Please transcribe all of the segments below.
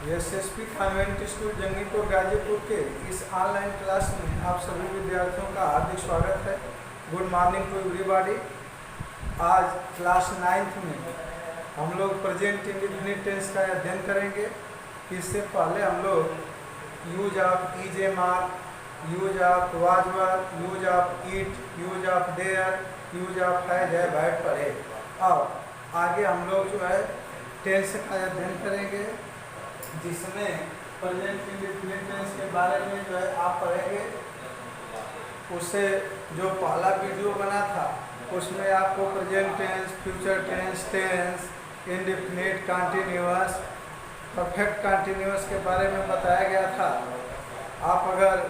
SSP convent school Jangipur Ghazipur के इस online class में आप सभी विद्यार्थियों का हार्दिक स्वागत है। Good morning to everybody. आज क्लास 9th में हम लोग प्रेजेंट इंडेफिनिट टेंस का अध्ययन करेंगे। इससे पहले हम लोग use of is a mark, use of was were, use of it, use of their, use of has है बैठ पढ़े। और आगे हम लोग जो है टेंस का अध्ययन करेंगे, जिसमें प्रेजेंट इंडेफिनिट टेंस के बारे में जो है आप पढ़ेंगे। उससे जो पहला वीडियो बना था उसमें आपको present tense, future tense, tense, indefinite, continuous, perfect continuous के बारे में बताया गया था। आप अगर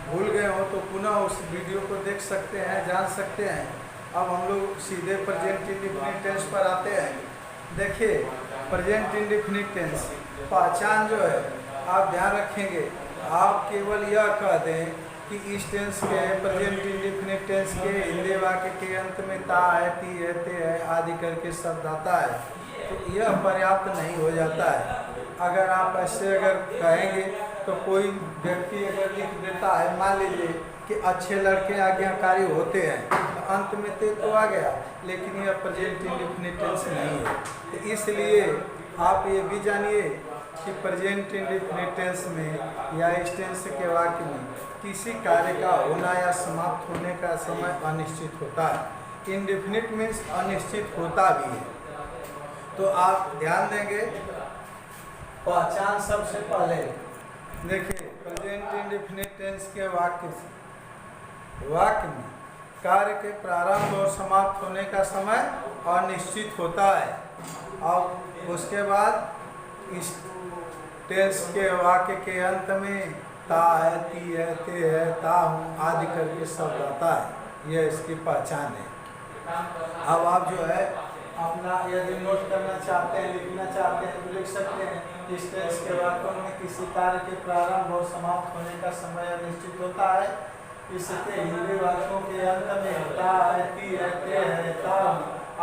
भूल गए हो तो पुनः उस वीडियो को देख सकते हैं, जान सकते हैं। अब हम लोग सीधे प्रेजेंट इंडेफिनिट टेंस पर आते हैं। देखिए, प्रेजेंट इंडेफिनिट टेंस पहचान जो है आप ध्यान रखेंगे। आप केवल यह कह दें कि इस टेंस के प्रेजेंट इंडेफिनिट टेंस के हिंदी वाक्य के अंत में ता है, ती है, ते है आदि करके शब्द आता है, तो यह पर्याप्त नहीं हो जाता है। अगर आप ऐसे अगर कहेंगे तो कोई व्यक्ति अगर लिख देता है, मान लीजिए कि अच्छे लड़के आज्ञाकारी होते हैं, तो अंत में ते तो आ गया, लेकिन यह प्रेजेंट इंडेफिनिट टेंस नहीं है। तो इसलिए आप ये भी जानिए कि प्रेजेंट इंडेफिनिट टेंस में या इस टेंस के वाक्य में किसी कार्य का होना या समाप्त होने का समय अनिश्चित होता है। इंडेफिनिट मीन्स अनिश्चित होता भी है। तो आप ध्यान देंगे। पहचान सबसे पहले देखिए, प्रेजेंट इंडेफिनिट टेंस के वाक्य में कार्य के प्रारंभ और समाप्त होने का समय अनिश्चित होता है। अब उसके बाद इस टेंस के वाक्य के अंत में ता है, ती है, ते है, ता हूँ आदि करके शब्द आता है। यह इसकी पहचान है। अब आप जो है अपना यदि नोट करना चाहते हैं, लिखना चाहते हैं तो लिख सकते हैं। इस टेंस के वाक्यों में किसी कार्य के प्रारंभ और समाप्त होने का समय अनिश्चित होता है। इसके हिंदी वाक्यों के अंत में ता है, ती है, ते है, ता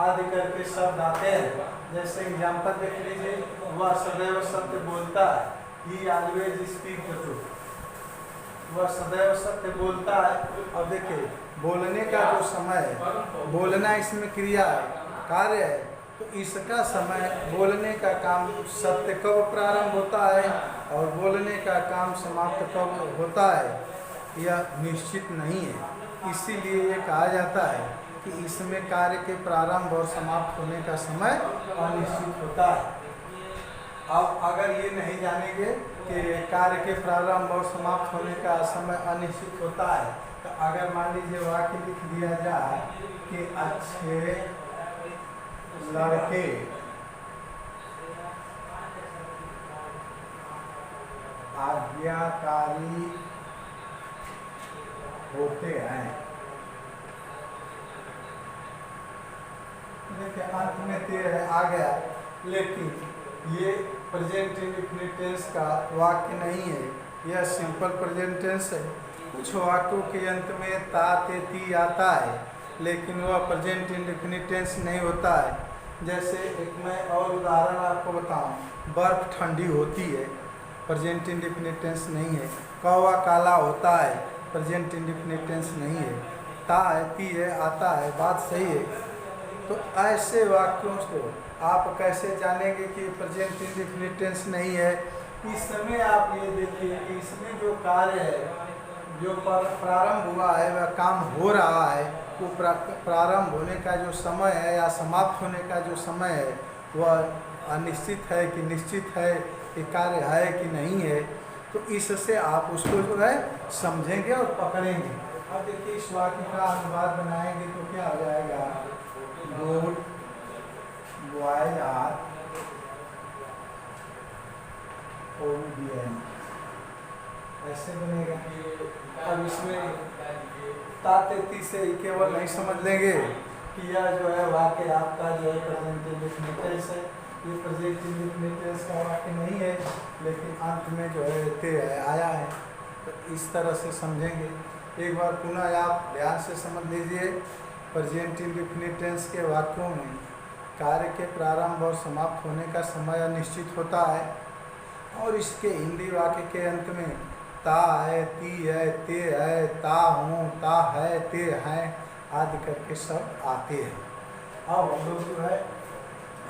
आदि करके शब्द आते हैं। जैसे एग्जाम्पल देख लीजिए, वह सदैव सत्य बोलता है, ही ऑलवेज स्पीक द ट्रूथ। वह सदैव सत्य बोलता है। अब देखिए, बोलने का जो समय है, बोलना इसमें क्रिया है, कार्य है, तो इसका समय, बोलने का काम सत्य कब प्रारंभ होता है और बोलने का काम समाप्त कब होता है, यह निश्चित नहीं है। इसीलिए ये कहा जाता है कि इसमें कार्य के प्रारंभ और समाप्त होने का समय अनिश्चित होता है। अब अगर ये नहीं जानेंगे कि कार्य के प्रारंभ और समाप्त होने का समय अनिश्चित होता है, तो अगर मान लीजिए वाक्य लिख दिया जाए कि अच्छे लड़के आज्ञाकारी होते हैं, देखिए अंत में ते है आ गया, लेकिन ये प्रेजेंट इंडेफिनिट टेंस का वाक्य नहीं है, यह सिंपल प्रेजेंट टेंस है। कुछ वाक्यों के अंत में ता, ते, ती आता है, लेकिन वह प्रेजेंट इंडेफिनिट टेंस नहीं होता है। जैसे एक मैं और उदाहरण आपको बताऊं, बर्फ ठंडी होती है, प्रेजेंट इंडेफिनिट टेंस नहीं है। कौवा काला होता है, प्रेजेंट इंडेफिनिट टेंस नहीं है। ता है, ती है, आता है, बात सही है। तो ऐसे वाक्यों को आप कैसे जानेंगे कि प्रेजेंट इंडेफिनिट टेंस नहीं है? इस समय आप ये देखिए कि इसमें जो कार्य है, जो प्रारंभ हुआ है, वह काम हो रहा है, वो प्रारंभ होने का जो समय है या समाप्त होने का जो समय है वह अनिश्चित है कि निश्चित है, कि कार्य है कि नहीं है। तो इससे आप उसको जो है समझेंगे और पकड़ेंगे। अब देखिए, इस वाक्य का अनुवाद बनाएंगे तो क्या हो जाएगा? गुड बॉयज आर ओबीडिएंट, ऐसे बनेगा। अब इसमें ताते ती से केवल नहीं समझ लेंगे कि यह जो है वाक्य आपका जो है प्रेजेंट इंडेफिनिट टेंस है। ये प्रेजेंट इंडेफिनिट टेंस का वाक्य नहीं है, लेकिन अंत में जो है ते है आया है, तो इस तरह से समझेंगे। एक बार पुनः आप ध्यान से समझ लीजिए। प्रेजेंट इंडेफिनिट टेंस के वाक्यों में कार्य के प्रारंभ और समाप्त होने का समय अनिश्चित होता है। और इसके हिंदी वाक्य के अंत में ता है, ती है, ते है, ता हूँ, ता है, ते हैं आदि करके सब आते हैं। अब हम लोग जो है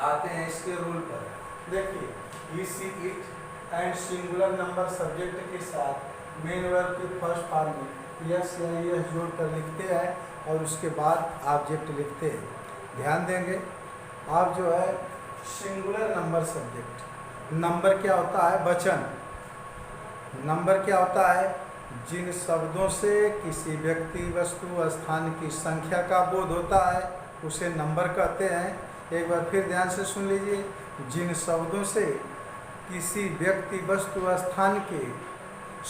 आते हैं इसके रूल पर। देखिए, he, she, it and singular number subject के साथ मेन वर्ब के फर्स्ट फॉर्म में यस या यस जोड़ कर लिखते हैं और उसके बाद ऑब्जेक्ट लिखते हैं। ध्यान देंगे आप जो है सिंगुलर नंबर सब्जेक्ट, नंबर क्या होता है? वचन। नंबर क्या होता है? जिन शब्दों से किसी व्यक्ति, वस्तु, स्थान की संख्या का बोध होता है उसे नंबर कहते हैं। एक बार फिर ध्यान से सुन लीजिए, जिन शब्दों से किसी व्यक्ति, वस्तु, स्थान की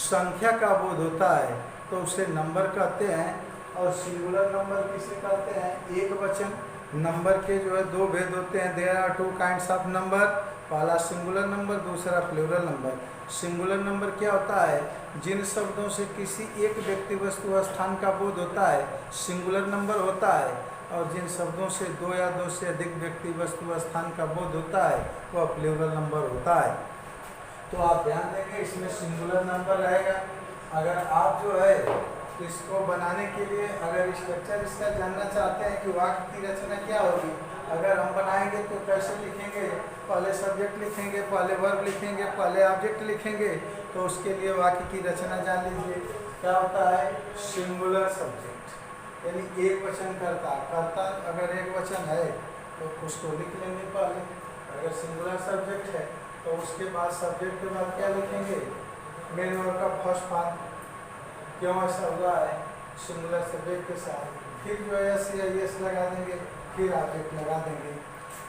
संख्या का बोध होता है तो उसे नंबर कहते हैं। और सिंगुलर नंबर किसे कहते हैं? एक वचन। नंबर के जो है दो भेद होते हैं, there are two kinds of number. पहला सिंगुलर नंबर, दूसरा प्लूरल नंबर। सिंगुलर नंबर क्या होता है? जिन शब्दों से किसी एक व्यक्ति, वस्तु, स्थान का बोध होता है सिंगुलर नंबर होता है, और जिन शब्दों से दो या दो से अधिक व्यक्ति, वस्तु, स्थान का बोध होता है वह प्लूरल नंबर होता है। तो आप ध्यान देंगे इसमें सिंगुलर नंबर रहेगा। अगर आप जो है इसको बनाने के लिए अगर स्ट्रक्चर इसका जानना चाहते हैं कि वाक्य की रचना क्या होगी, अगर हम बनाएंगे तो कैसे लिखेंगे? पहले सब्जेक्ट लिखेंगे, पहले वर्ब लिखेंगे, पहले ऑब्जेक्ट लिखेंगे। तो उसके लिए वाक्य की रचना जान लीजिए क्या होता है? सिंगुलर सब्जेक्ट यानी एक वचन कर्ता। कर्ता अगर एक वचन है तो उसको लिख लेंगे पहले। अगर सिंगुलर सब्जेक्ट है तो उसके बाद सब्जेक्ट के बाद क्या लिखेंगे? मेन वर्ब का फर्स्ट फॉर्म। क्यों ऐसा हुआ है? सिंगुलर सब्जेक्ट के साथ फिर जो है एस या एस लगा देंगे, फिर ऑब्जेक्ट लगा देंगे।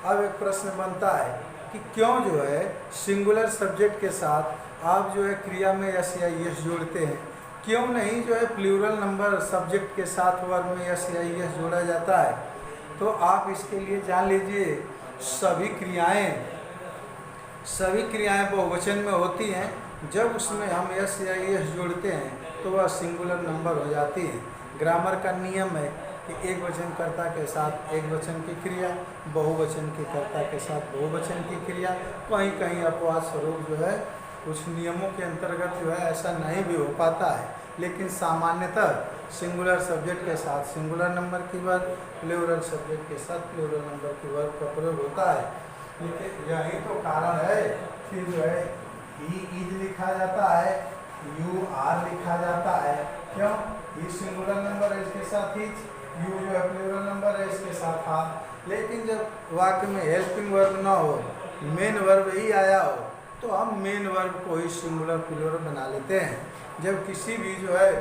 अब एक प्रश्न बनता है कि क्यों जो है सिंगुलर सब्जेक्ट के साथ आप जो है क्रिया में एस या एस जोड़ते हैं? क्यों नहीं जो है प्लूरल नंबर सब्जेक्ट के साथ वर्ब में एस या एस जोड़ा जाता है? तो आप इसके लिए जान लीजिए सभी क्रियाएं बहुवचन में होती हैं। जब उसमें हम एस या एस जोड़ते हैं तो वह सिंगुलर नंबर हो जाती है। ग्रामर का नियम है कि एक वचन कर्ता के साथ एक वचन की क्रिया, बहुवचन के कर्ता के साथ बहुवचन की क्रिया। कहीं कहीं अपवाद स्वरूप जो है कुछ नियमों के अंतर्गत जो है ऐसा नहीं भी हो पाता है, लेकिन सामान्यतः सिंगुलर सब्जेक्ट के साथ सिंगुलर नंबर की वर्ब, प्लूरल सब्जेक्ट के साथ प्लूरल नंबर की वर्ब का प्रयोग होता है। यही तो कारण है कि जो है ही इज लिखा जाता है, यू आर लिखा जाता है। क्यों? ही सिंगुलर नंबर है, इसके साथ ही यू जो है प्लूरल नंबर है, इसके साथ आर। लेकिन जब वाक्य में हेल्पिंग वर्ब ना हो, मेन वर्ब ही आया हो, तो हम मेन वर्ब को ही सिंगुलर प्लूरल बना लेते हैं। जब किसी भी जो है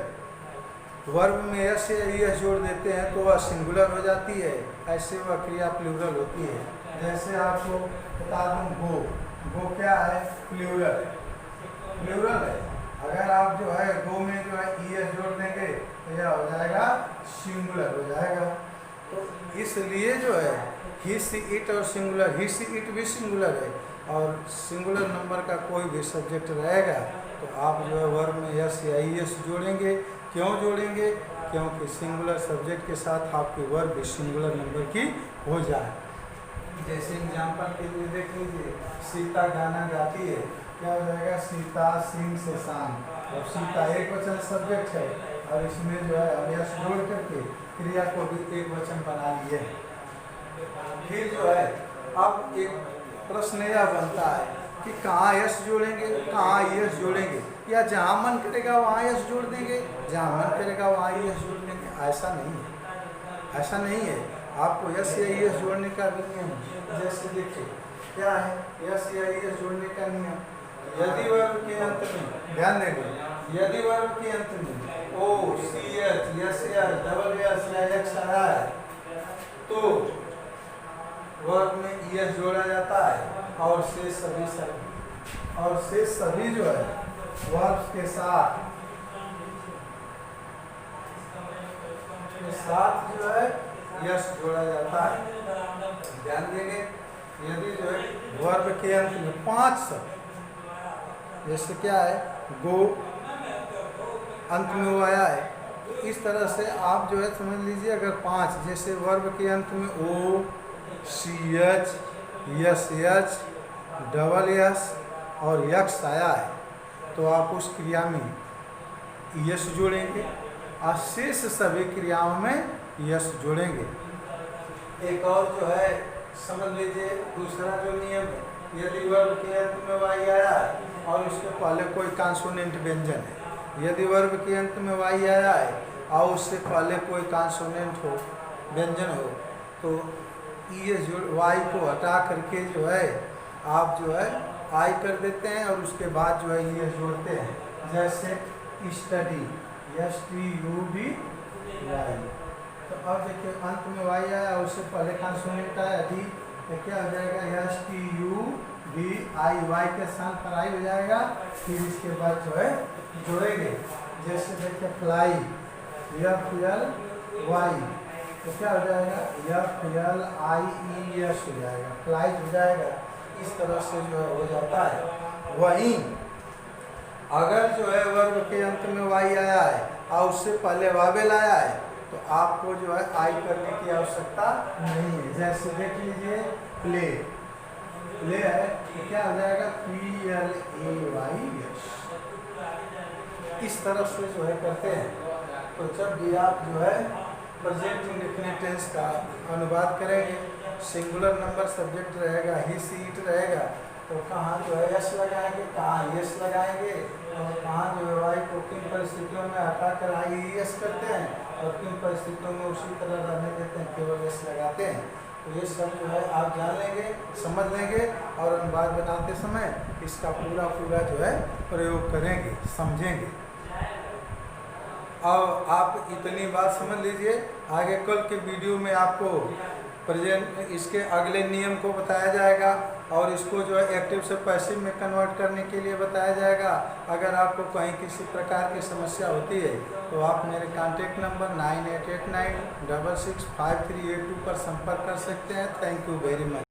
वर्ब में एस या एस जोड़ देते हैं तो वह सिंगुलर हो जाती है, ऐसे वह क्रिया प्लूरल होती है। जैसे आपको बता दूँ गो क्या है? प्लूरल है। अगर आप जो है गो में जो है ई एस जोड़ देंगे तो यह हो जाएगा सिंगुलर हो जाएगा। तो इसलिए जो है ही, सी, इट और सिंगुलर, ही, सी, इट भी सिंगुलर है और सिंगुलर नंबर का कोई भी सब्जेक्ट रहेगा तो आप जो है वर्ब में एस या ई एस जोड़ेंगे। क्यों जोड़ेंगे? क्योंकि सिंगुलर सब्जेक्ट के साथ आपकी वर्ब भी सिंगुलर नंबर की हो जाए। जैसे एग्जाम्पल के लिए देख लीजिए, सीता गाना गाती है, क्या हो जाएगा? सीता सिंह से शाम। और सीता एक वचन सब्जेक्ट है और इसमें जो है हम यस जोड़ करके क्रिया को भी एक वचन बना लिए। फिर जो है अब एक प्रश्न यह बनता है कि कहाँ यस जोड़ेंगे, कहाँ यस जोड़ेंगे, या जहाँ मन करेगा वहाँ यस जोड़ देंगे, जहाँ मन करेगा वहाँ यस जोड़ देंगे? ऐसा नहीं है, ऐसा नहीं है। आपको यस या एस जोड़ने का भी नियम है। जैसे देखिए क्या है यस या एस जोड़ने का नियम? यदि वर्ब के अंत में, ध्यान देंगे, यदि वर्ब के अंत में O, C, H, yes, double S या एक्स आया है तो वर्ब में एस जोड़ा जाता है और शेष सभी जो है वर्ब के साथ जो है यस जोड़ा जाता है। ध्यान देंगे यदि जो है वर्ब के अंत में 5 शब्द, जैसे क्या है गो अंत में वो आया है, तो इस तरह से आप जो है समझ लीजिए अगर 5 जैसे वर्ब के अंत में O, C, H, S, H, double S और यक्स आया है तो आप उस क्रिया में यस जोड़ेंगे और शेष सभी क्रियाओं में यस जोड़ेंगे। एक और जो है समझ लीजिए दूसरा जो नियम है, यदि वर्ब के अंत में वाई आया है और उसके पहले कोई कॉन्सोनेंट व्यंजन है, यदि वर्ब के अंत में वाई आया है और उससे पहले कोई कॉन्सोनेंट हो व्यंजन हो तो ये जो वाई को हटा करके जो है आप जो है आई कर देते हैं और उसके बाद जो है ये जोड़ते हैं, जैसे स्टडी STUD वाई। तो अब देखिए अंत में वाई आया उससे पहले कॉन्सोनेंट आया डी, तो क्या हो जाएगा STUD वाई के स्थान पर आई हो जाएगा। फिर इसके बाद जो है जोड़ेंगे, जैसे देखिए फ्लाई FLY, तो क्या हो जाएगा FLIES हो जाएगा, फ्लाइट हो जाएगा। इस तरह से जो है हो जाता है। वहीं अगर जो है वर्ब के अंत में वाई आया है और उससे पहले वावेल आया है तो आपको जो है आई करने की आवश्यकता नहीं है। जैसे देख लीजिए प्ले है तो क्या हो जाएगा PLAY। इस तरह से जो है करते हैं। तो जब भी आप जो है प्रेजेंट इंडेफिनिट टेंस का अनुवाद करेंगे, सिंगुलर नंबर सब्जेक्ट रहेगा, ही सी इट रहेगा, तो कहाँ जो है यस लगाएंगे, कहाँ यस लगाएंगे और कहाँ जो है वाई को किन परिस्थितियों में हटा कर आई यस करते हैं और किन परिस्थितियों में उसी तरह रहने देते हैं, केवल यस लगाते हैं। तो ये सब जो है आप जान लेंगे, समझ लेंगे और अनुवाद बनाते समय इसका पूरा जो है प्रयोग करेंगे, समझेंगे। और आप इतनी बात समझ लीजिए, आगे कल के वीडियो में आपको प्रेजेंट इसके अगले नियम को बताया जाएगा और इसको जो है एक्टिव से पैसिव में कन्वर्ट करने के लिए बताया जाएगा। अगर आपको कहीं किसी प्रकार की समस्या होती है तो आप मेरे कॉन्टैक्ट नंबर 9889665382 पर संपर्क कर सकते हैं। Thank you very much.